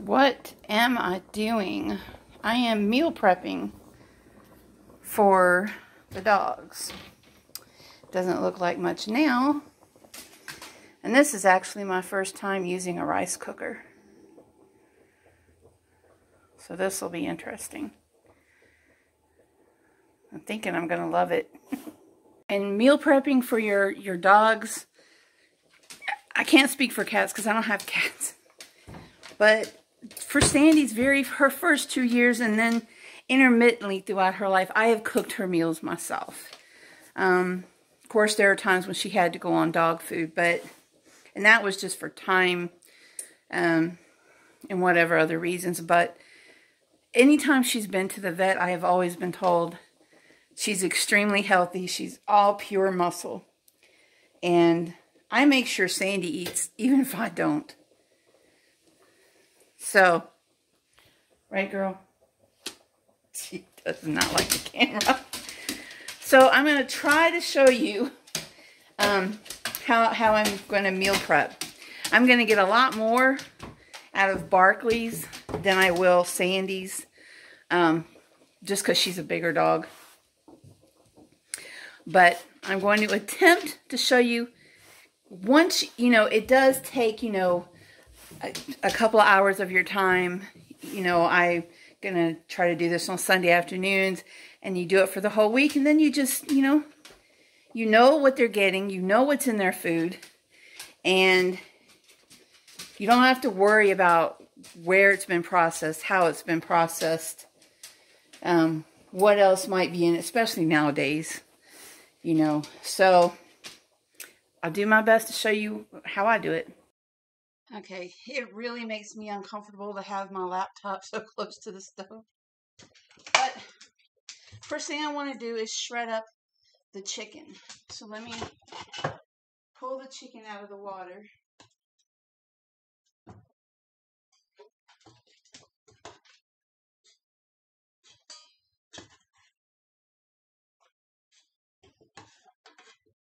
What am I doing? I am meal prepping for the dogs. Doesn't look like much now. And this is actually my first time using a rice cooker. So this will be interesting. I'm thinking I'm going to love it. And meal prepping for your dogs, I can't speak for cats because I don't have cats. But for Sandy's her first 2 years, and then intermittently throughout her life, I have cooked her meals myself. Of course, there are times when she had to go on dog food, and that was just for time and whatever other reasons. But anytime she's been to the vet, I have always been told she's extremely healthy. She's all pure muscle. And I make sure Sandy eats, even if I don't. So, right, girl? She does not like the camera. So I'm going to try to show you how I'm going to meal prep. I'm going to get a lot more out of Barkley's than I will Sandy's, just because she's a bigger dog. But I'm going to attempt to show you, once, it does take, a couple of hours of your time. I'm going to try to do this on Sunday afternoons, and you do it for the whole week, and then you just, you know what they're getting, you know what's in their food, and you don't have to worry about where it's been processed, how it's been processed, what else might be in it, especially nowadays, So I'll do my best to show you how I do it. Okay, it really makes me uncomfortable to have my laptop so close to the stove. But first thing I want to do is shred up the chicken. So let me pull the chicken out of the water.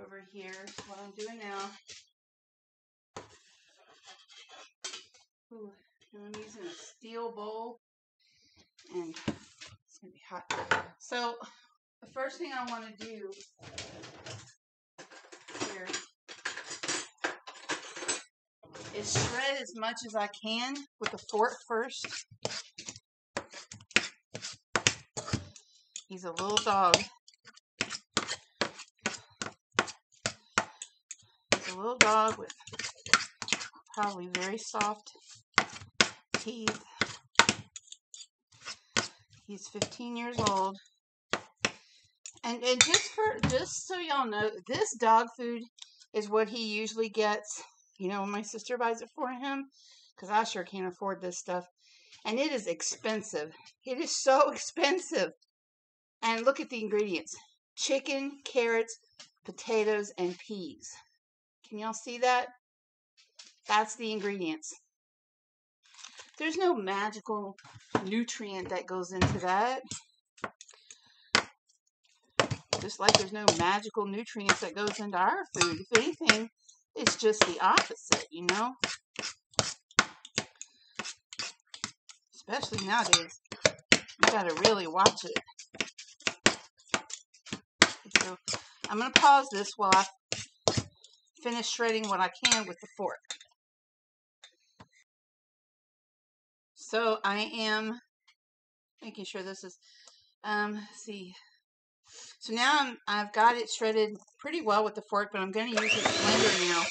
Over here is what I'm doing now. Ooh, I'm using a steel bowl, and it's going to be hot. So the first thing I want to do here is shred as much as I can with a fork first. He's a little dog. He's a little dog with probably very soft teeth. He's 15 years old. And just so y'all know, this dog food is what he usually gets. My sister buys it for him, because I sure can't afford this stuff. And it is expensive. It is so expensive. And look at the ingredients. Chicken, carrots, potatoes, and peas. Can y'all see that? That's the ingredients. There's no magical nutrient that goes into that. Just like there's no magical nutrients that goes into our food. If anything, it's just the opposite, Especially nowadays. You gotta really watch it. So I'm gonna pause this while I finish shredding what I can with the fork. So I am making sure this is, let's see. So now I've got it shredded pretty well with the fork, but I'm going to use this blender now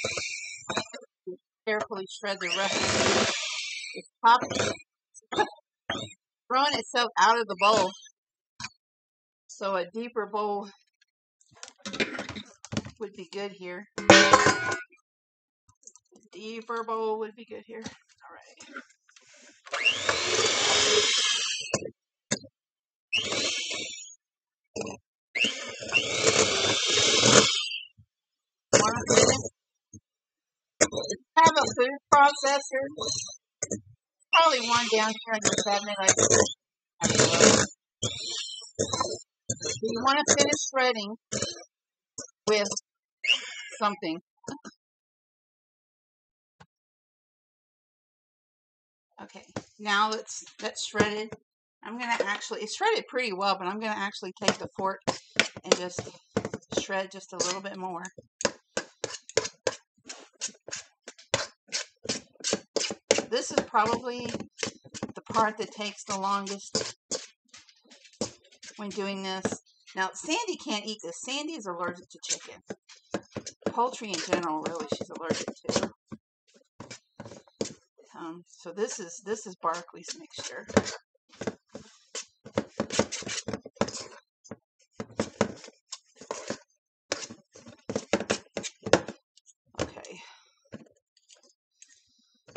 to carefully shred the rest of it. It's throwing itself out of the bowl. So a deeper bowl would be good here. A deeper bowl would be good here. All right. Have a food processor. Probably one down here in the cabinet. You want to finish shredding with something. Okay, now that's shredded. I'm going to actually, it's shredded pretty well, but I'm going to actually take the fork and just shred just a little bit more. This is probably the part that takes the longest when doing this. Now, Sandy can't eat this. Sandy is allergic to chicken. Poultry in general, really, she's allergic to. So this is Barkley's mixture. Okay.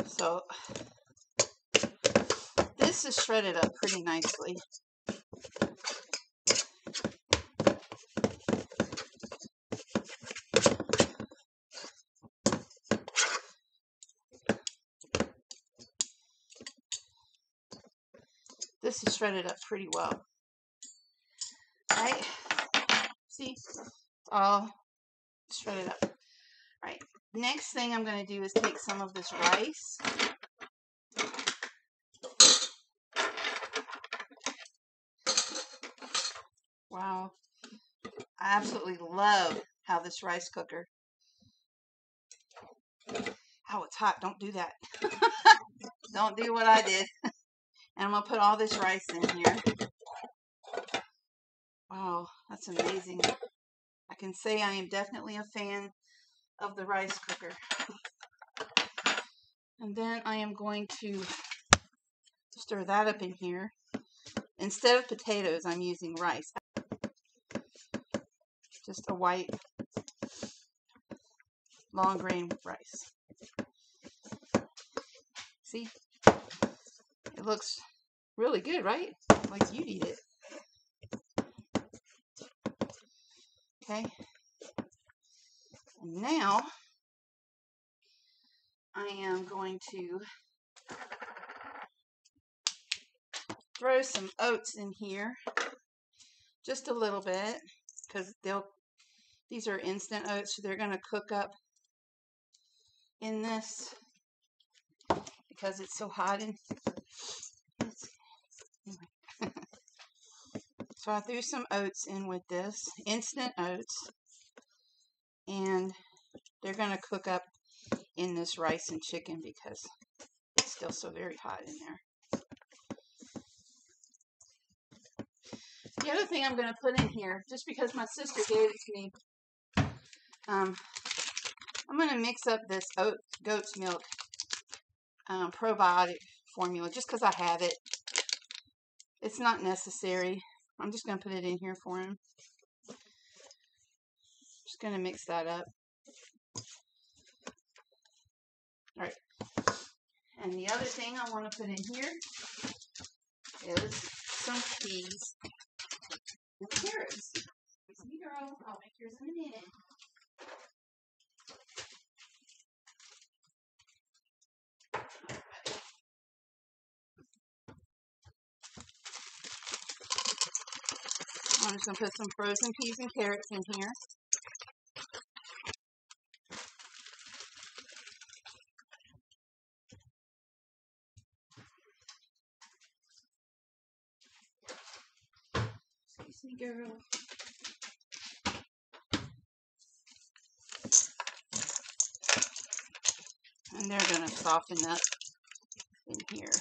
So this is shredded up pretty nicely. This is shredded up pretty well. Right? See? It's all shredded up. Right. Next thing I'm going to do is take some of this rice. Wow. I absolutely love how this rice cooker. Oh, it's hot. Don't do that. Don't do what I did. And I'm going to put all this rice in here. Wow, that's amazing. I can say I am definitely a fan of the rice cooker. And then I am going to stir that up in here. Instead of potatoes, I'm using rice. Just a white, long grain rice. See? It looks really good, right? Like you'd eat it. Okay. And now I am going to throw some oats in here. Just a little bit, because these are instant oats, so they're going to cook up in this because it's so hot. So I threw some oats in with this, instant oats, and they're going to cook up in this rice and chicken because it's still so very hot in there. The other thing I'm going to put in here, just because my sister gave it to me, I'm going to mix up this goat's milk probiotic formula just because I have it. It's not necessary. I'm just going to put it in here for him. Just going to mix that up. All right. And the other thing I want to put in here is some peas and carrots. Excuse me, girl. I'll make yours in a minute. I'm just going to put some frozen peas and carrots in here. Excuse me, girl. And they're going to soften up in here.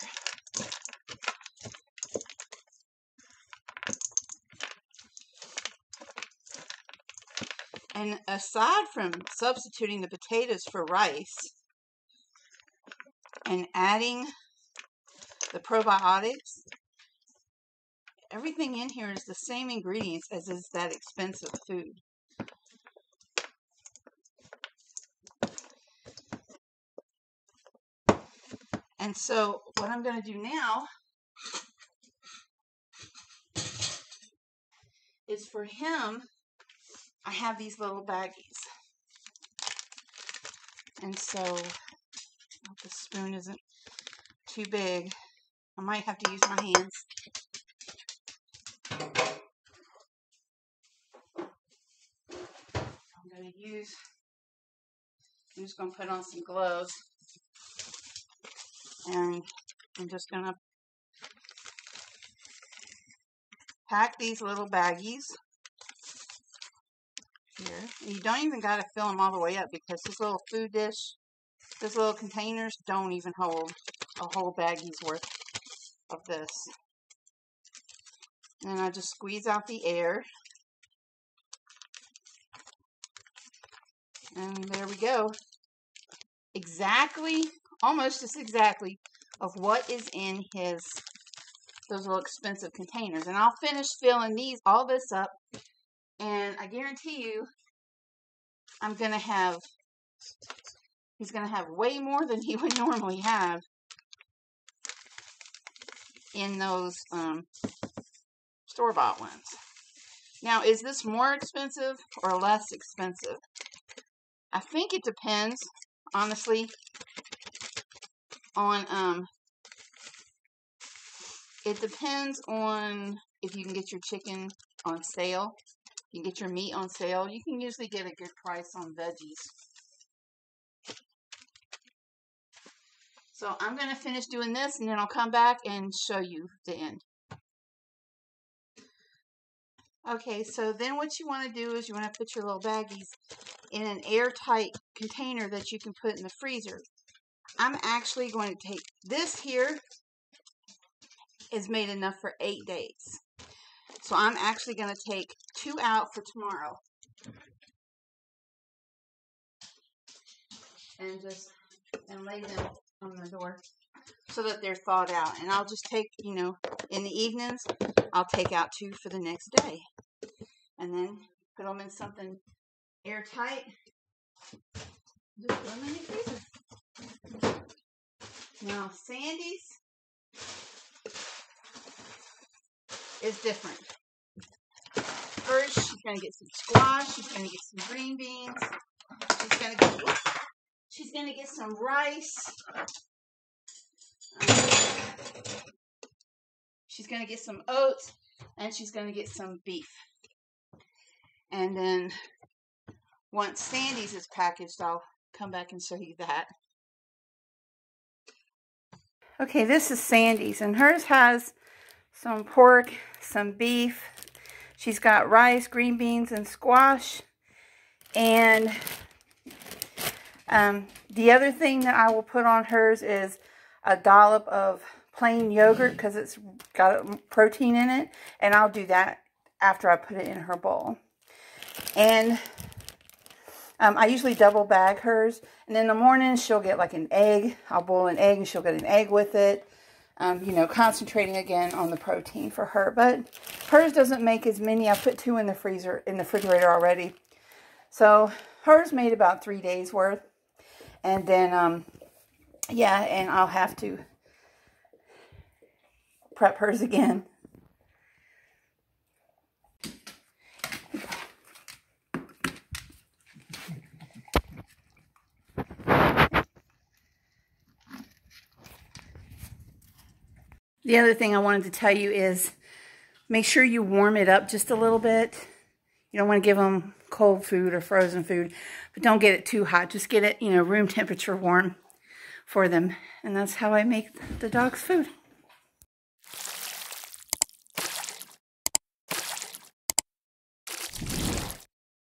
And aside from substituting the potatoes for rice and adding the probiotics, everything in here is the same ingredients as is that expensive food. And so what I'm going to do now is for him, I have these little baggies. And so, I hope the spoon isn't too big. I might have to use my hands. I'm just going to put on some gloves. And I'm just going to pack these little baggies here. And you don't even got to fill them all the way up because this little food dish, these little containers don't even hold a whole baggie's worth of this. And I just squeeze out the air. And there we go. Exactly, almost just exactly of what is in those little expensive containers. And I'll finish filling all this up. And I guarantee you, he's going to have way more than he would normally have in those store-bought ones. Now, is this more expensive or less expensive? I think it depends, honestly, on it depends on if you can get your chicken on sale. You can get your meat on sale. You can usually get a good price on veggies. So I'm going to finish doing this and then I'll come back and show you the end. Okay, so then what you want to do is you want to put your little baggies in an airtight container that you can put in the freezer. I'm actually going to take this here is made enough for 8 days. So I'm actually going to take 2 out for tomorrow. And lay them on the door so that they're thawed out. And I'll just take, in the evenings, I'll take out 2 for the next day. And then put them in something airtight. Just put them in the freezer. Now, Sandy's is different. First, she's going to get some squash. She's going to get some green beans. She's going to get some rice. She's going to get some oats. And she's going to get some beef. And then once Sandy's is packaged, I'll come back and show you that. Okay, this is Sandy's, and hers has some pork, some beef. She's got rice, green beans, and squash. And the other thing that I will put on hers is a dollop of plain yogurt because it's got protein in it. And I'll do that after I put it in her bowl. And I usually double bag hers. And in the morning, she'll get like an egg. I'll boil an egg and she'll get an egg with it. Concentrating again on the protein for her. But hers doesn't make as many. I put 2 in the refrigerator already. So hers made about 3 days worth. And then, and I'll have to prep hers again. The other thing I wanted to tell you is make sure you warm it up just a little bit. You don't want to give them cold food or frozen food, but don't get it too hot. Just get it, room temperature warm for them. And that's how I make the dog's food.